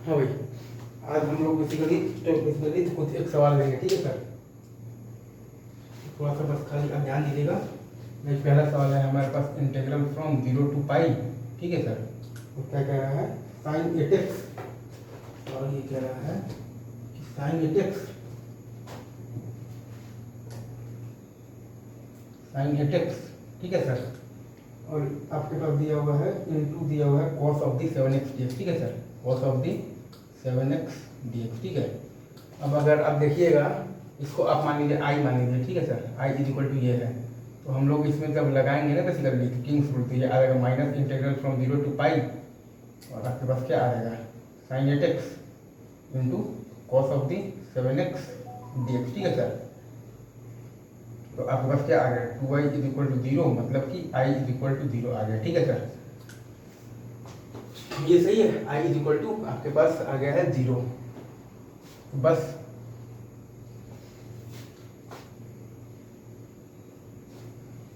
हाँ भाई, आज हम लोग बेसिकली कुछ एक सवाल लेंगे, ठीक है सर। थोड़ा सा बस खाली आप ध्यान दीजिएगा। भाई पहला सवाल है हमारे पास इंटीग्रल फ्रॉम 0 to पाई, ठीक है सर। तो क्या कह रहा है, साइन 8x, और ये कह रहा है कि साइन 8x ठीक है सर। और आपके पास दिया हुआ है इनटू दिया हुआ है cos of the 7x dx, ठीक है sir, cos of the 7x dx, ठीक है। अब अगर आप देखिएगा इसको आप मान लीजिए i मान लीजिए, ठीक है sir, i is equal to ये है। तो हम लोग इसमें जब लगाएंगे ना बेसिकली किंग्स रूल, तो ये आ जाएगा minus integral from 0 to pi, और आपके पास क्या आ जाएगा sine 8x into cos of the 7x dx, ठीक है सर। तो आपके पास क्या आ गया 2y इज इक्वल टू 0, मतलब कि i इज इक्वल टू 0 आ गया, ठीक है सर। ये सही है, i इज इक्वल टू आपके पास आ गया है 0। बस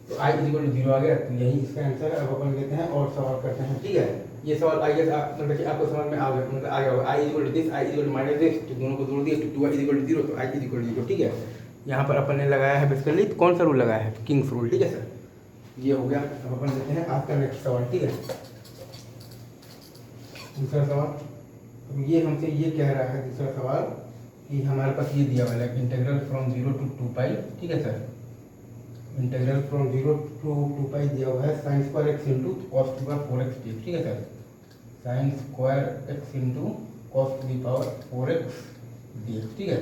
तो i इज इक्वल टू 0 आ गया, तो यही इसका आंसर है। अब अपन लेते हैं और सवाल करते हैं, ठीक है। ये सवाल आई गेस मतलब कि आपको समझ में आ गया, मतलब आ गया होगा। i is equal to this, i is equal to minus this, तो दोनों को जोड़ दिए तो 2y इज इक्वल टू 0, तो i इज इक्वल टू 0, ठीक है। यहाँ पर अपन ने लगाया है बेसिकली कौन सा रूल लगाया है, किंग्स रूल, ठीक है सर। ये हो गया। अब अपन लेते हैं आज का नेक्स्ट सवाल, ठीक है। दूसरा सवाल, अब ये हमसे ये कह रहा है दूसरा सवाल कि हमारे पास ये दिया हुआ है इंटीग्रल फ्रॉम 0 to 2 पाई, ठीक है sir. Integral from 0 to 2 pi दिया हुआ है sine square x into cos to power 4x dx, ठीक है sir. Sine square x into cos to the power 4x dx, ठीक है।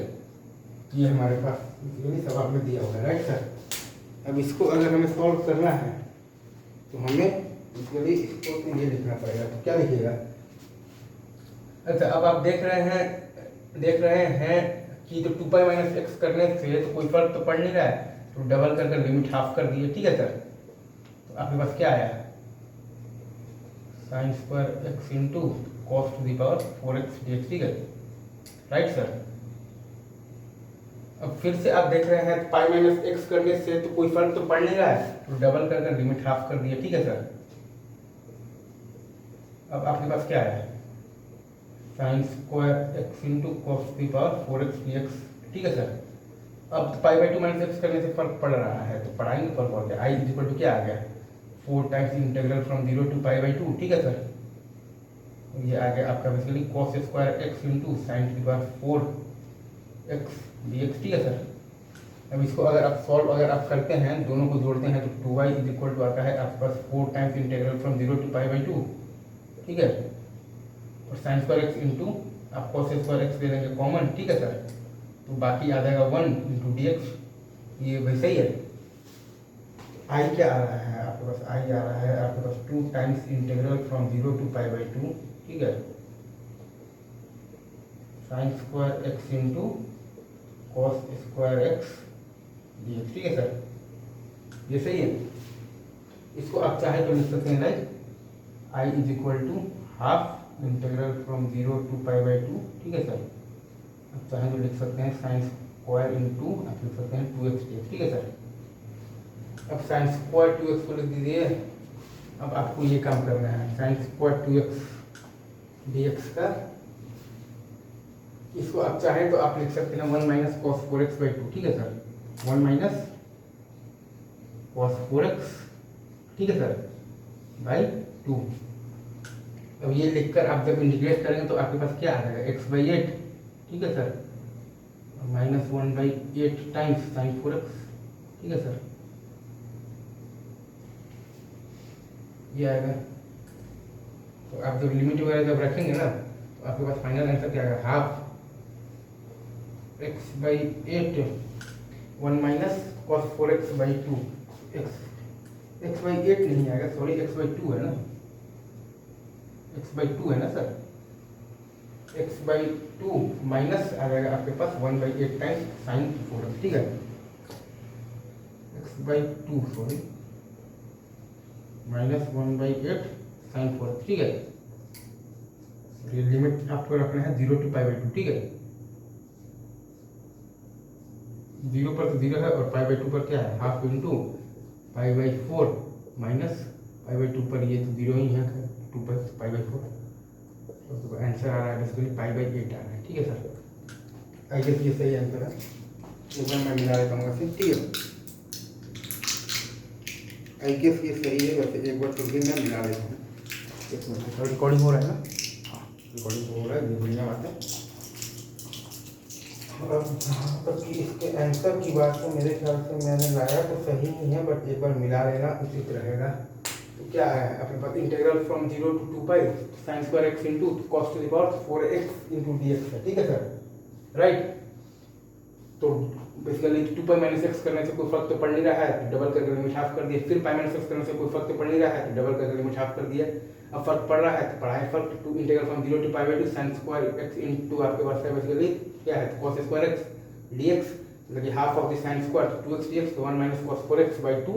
ये हमारे पास सवाल में दिया हुआ है, राइट सर। अब इसको अगर हमें सॉल्व करना है तो हमें इसको तो ये लिखना पड़ेगा, तो क्या लिखिएगा। अच्छा, अब आप देख रहे हैं कि तो 2 पाई माइनस एक्स करने से तो कोई फर्क तो पड़ नहीं रहा है, तो डबल कर लिमिट हाफ कर दिए, ठीक है सर। तो आपके पास क्या आया sine square x into cos to the power 4x dx, ठीक है, राइट सर। अब फिर से आप देख रहे हैं पाई माइनस एक्स करने से तो कोई फर्क तो पड़ नहीं रहा है, तो डबल कर लिमिट हाफ कर दिए, ठीक है सर। अब आपके पास क्या है sine square x into cos to the power 4x dx, ठीक है सर। अब पाई बाई 2 माइनस एक्स करने से फर्क पड़ रहा है, तो पढ़ाएंगे फर्क और क्या, i इज इक्वल टू क्या आ गया 4 times integral from 0 to pi by 2, ठीक है सर। ये आ गया आपका basically cos square x into sine to the power 4x dx, ठीक है सर। अब इसको अगर आप सॉल्व करते हैं, दोनों को जोड़ते हैं, तो 2y इज इक्वल टू आता है आपके पास 4 times integral from 0 to pi by 2, ठीक है। और साइन स्क्वायर एक्स इंटू आप कॉस स्क्वायर एक्स दे देंगे कॉमन, ठीक है सर। तो बाकी आ जाएगा 1 इंटू dx, ये वैसे ही है। i क्या आ रहा है आपके पास, i आ रहा है आपके पास 2 times integral from 0 to pi by 2, ठीक है, sine square x into cos square x dx, ठीक है सर। ये सही है। इसको आप चाहे तो लिख सकते हैं like i is equal to half integral from 0 to pi by 2, ठीक है सर। आप चाहे तो लिख सकते हैं साइन स्क्वायर इंटू आप लिख सकते हैं 2x dx, ठीक है सर। अब साइन स्क्वायर 2x को लिख दीजिए। अब आपको ये काम करना है साइन स्क्वायर 2x dx का, इसको आप चाहें तो आप लिख सकते हैं 1 माइनस कॉस 4x बाई 2, ठीक है सर। 1 माइनस कॉस 4x, ठीक है सर, बाई 2। अब ये लिखकर आप जब इंटीग्रेट करेंगे तो आपके पास क्या आ जाएगा x बाई 8, ठीक है sir, minus 1 by 8 times sign 4x, ठीक है सर। ये आएगा। तो आप जब लिमिट वगैरह जब रखेंगे ना, तो आपके पास फाइनल आंसर क्या आएगा half x by 8 1 minus cos 4x by 2, x by 8 नहीं आएगा, सॉरी x बाई 2 है ना, x बाई 2 है ना सर। x बाई 2 माइनस आ जाएगा आपके पास 1 बाई 8 टाइम्स साइन 4x, ठीक है, x by 2 sorry minus 1 by 8 sine 4x, ठीक है। ये लिमिट आपको रखना है 0 to पाई बाई 2, ठीक है। 0 पर तो 0 है और पाई बाई 2 पर क्या है half into pi by 4 minus pi by 2 पर ये तो 0 ही है, 2 पर पाई बाई 4, तो आंसर आंसर आ रहा है बेसिकली पाई/8 आ रहा है, ठीक है सर। आई गेस ये सही आंसर है, एक बार मैं मिला देता हूँ वैसे, ठीक है। आई गेस ये सही है वैसे, एक बार फिर भी मैं मिला देता हूँ। एक मिनट, रिकॉर्डिंग हो रहा है ना? हाँ, रिकॉर्डिंग हो रहा है, ये बढ़िया बात है। अब जहाँ तक कि इसके आंसर की बात है, मेरे ख्याल से मैंने लाया तो सही नहीं है, बट एक बार मिला लेना उचित रहेगा। तो क्या है अपने पास, integral from 0 to 2 pi sine square x into cos to the power 4x into d x है, ठीक है सर, राइट। तो बेसिकली 2 पाई माइनस एक्स करने से कोई फर्क तो पड़ नहीं रहा है, तो डबल करके लिमिट हाफ कर दिया, फिर पाई माइनस एक्स करने से कोई फर्क तो पड़ नहीं रहा है, तो डबल करके लिमिट हाफ कर दिया। अब फर्क पड़ रहा है तो पढ़ा है फर्क, टू इंटीग्रल फ्रॉम 0 to पाई/2 साइन स्क्वायर एक्स इंटू आपके पास है बेसिकली क्या है, कॉस स्क्वायर एक्स डीएक्स, मतलब कि half of the sine square 2x dx, तो 1 माइनस कॉस 4x/2,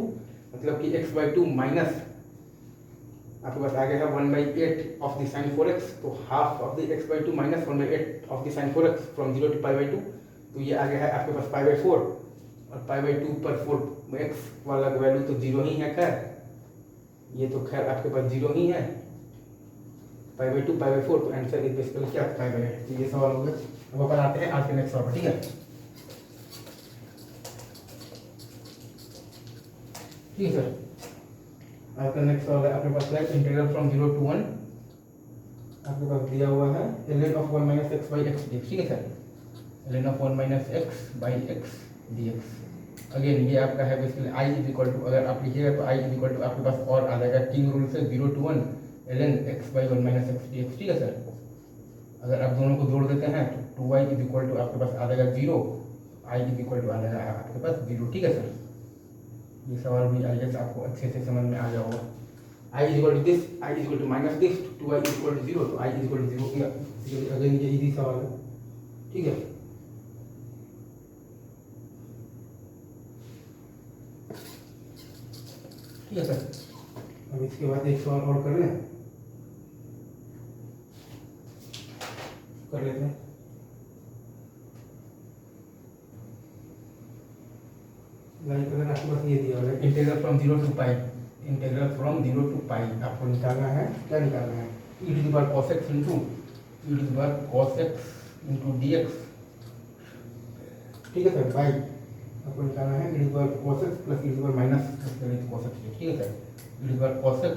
मतलब कि x/2 माइनस आपके पास आ गया है 1/8 ऑफ द साइन 4x, तो half of the x/2 minus 1/8 of the sine 4x फ्रॉम 0 to पाई/2, तो ये आ गया है आपके पास पाई/4, और पाई/2 पर 4x वाला वैल्यू तो 0 ही है, खैर ये तो खैर आपके पास 0 ही है, पाई/2 पाई/4, तो आंसर इज बेसिकली क्या पाई/8। तो ये सवाल हो गया। अब अपन आते हैं आज के नेक्स्ट सवाल पर, ठीक है, ठीक है सर। आपका नेक्स्ट सवाल है, आपके पास है इंटीग्रल फ्रॉम 0 to 1, आपके पास दिया हुआ है ln of 1 minus x by x dx, ठीक है sir, ln of 1 minus x by x dx। Again ये आपका है basically i is equal to, अगर आप लिखिएगा तो i इज इक्वल टू आपके पास और आ जाएगा किंग रूल से 0 to 1 ln x by 1 minus x dx, ठीक है सर। अगर आप दोनों को जोड़ देते हैं तो 2y इज इक्वल टू आपके पास आ जाएगा 0, i इज इक्वल टू आ जाएगा आपके पास 0, ठीक है सर। ये सवाल भी आई गेस आपको अच्छे से समझ में आ गया होगा। i is equal to this, i is equal to minus this, 2y is equal to 0, तो i इज इक्वल टू 0 किया। अगेन ये इजी सवाल है, ठीक है। ठीक है सर, अब इसके बाद एक सवाल और कर लें, कर लेते हैं। लाइक अगर आपके पास ये दिया हुआ है integral from 0 to pi, integral from 0 to pi आपको निकालना है, क्या निकालना है, e to the power cos x into e to the power cos x into dx, ठीक है सर, बाई आपको निकालना है e to the power cos x plus e to the power minus cos x, ठीक है sir, e to the power cos x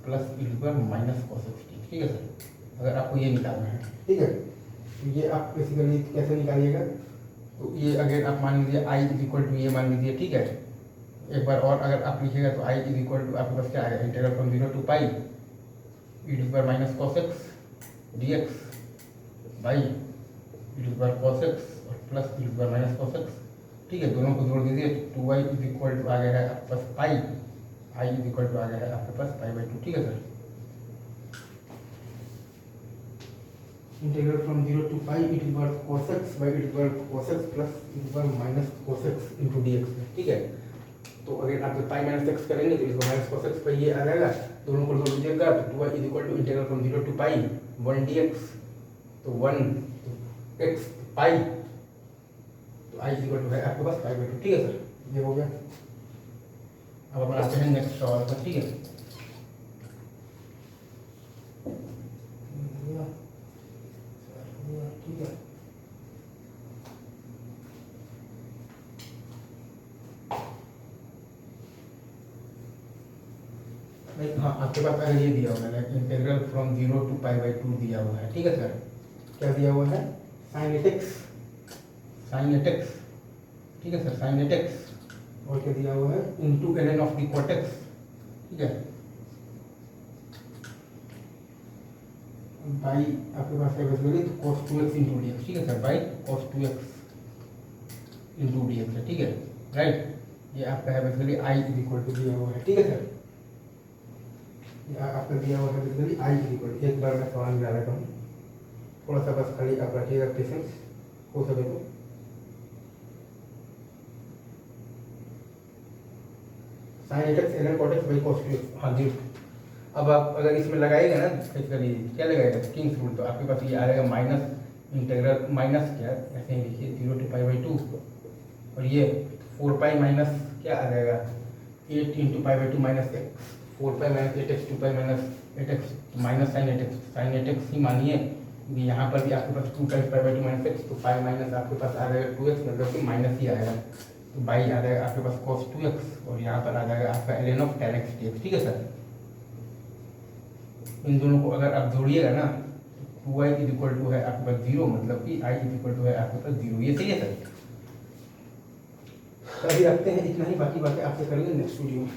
plus e to the power minus cos x, ठीक है sir, अगर आपको ये निकालना है, ठीक है। तो ये आप बेसिकली कैसे निकालिएगा, तो ये अगर आप मान लीजिए i इज इक्वल टू ये मान लीजिए, ठीक है। एक बार और अगर आप लिखिएगा तो i इज इक्वल टू आपके पास क्या आएगा, integral from 0 to pi e to the power minus cos x dx by e to the power cos x और plus e to the power minus cos x, ठीक है। दोनों को जोड़ दीजिए तो 2y इज इक्वल टू आ गया है आपके पास pi, i is equal to आ गया है आपके पास पाई/2, ठीक है sir. Integral from 0 to pi e to the power cos x by e to the power cos x plus e to the power minus cos x into dx, ठीक है। तो अगर आप पाई माइनस एक्स करेंगे तो इसको माइनस cos x पर ये आ जाएगा, दोनों को जोड़ दीजिएगा तो 2y is equal to integral from 0 to pi 1 dx, तो 1 x पाई, तो i इज इक्वल टू है आपके पास पाई/2, ठीक है सर, ये हो गया। अब अपन आते हैं नेक्स्ट सवाल पर, ठीक है। ठीक है, हाँ आपके पास अगर ये दिया हुआ है इंटीग्रल फ्रॉम 0 to पाई/2 दिया हुआ है, ठीक है सर। क्या दिया हुआ है, साइन एट एक्स, ठीक है सर, साइन एट एक्स, और क्या दिया हुआ है into ln of the cot x, ठीक है, बाई आपके पास है बेसिकली तो cos 2x इंटू dx, ठीक है sir, by cos 2x into dx है, ठीक है, राइट। ये आपका है basically i is equal to दिया हुआ है, ठीक है सर, ये आपका दिया हुआ है basically i is equal to, एक बार मैं सवाल मिला लेता हूँ, थोड़ा सा बस खाली आप रखिएगा पेशेंस, हो सके तो। Sine eight x ln cot x by cos 2x, हाँ जी। अब आप अगर इसमें लगाएगा ना बेसिकली क्या लगाएगा, किंग्स रूल, तो आपके पास ये आ जाएगा माइनस इंटीग्रल, माइनस क्या ऐसे ही लिखिए 0 to पाई/2, और ये 4 पाई माइनस क्या आ जाएगा 8 इंटू पाई/2 minus x, 4 pi minus 8x 2 pi minus 8x minus sine 8x ही मानिए, यहाँ पर भी आपके पास 2 times pi by 2 minus x, तो पाई माइनस आपके पास आ जाएगा 2x, मतलब कि माइनस ही आएगा, तो बाई आ जाएगा आपके पास cos 2x, और यहाँ पर आ जाएगा आपका ln of tan x dx। ठीक है सर, इन दोनों को अगर आप जोड़िएगा ना, 2y इज इक्वल टू है आपके पास 0, मतलब कि i इज इक्वल टू है आपके पास 0। ये सही है सर। अभी रखते हैं इतना ही, बाकी बातें आपसे करेंगे नेक्स्ट वीडियो में।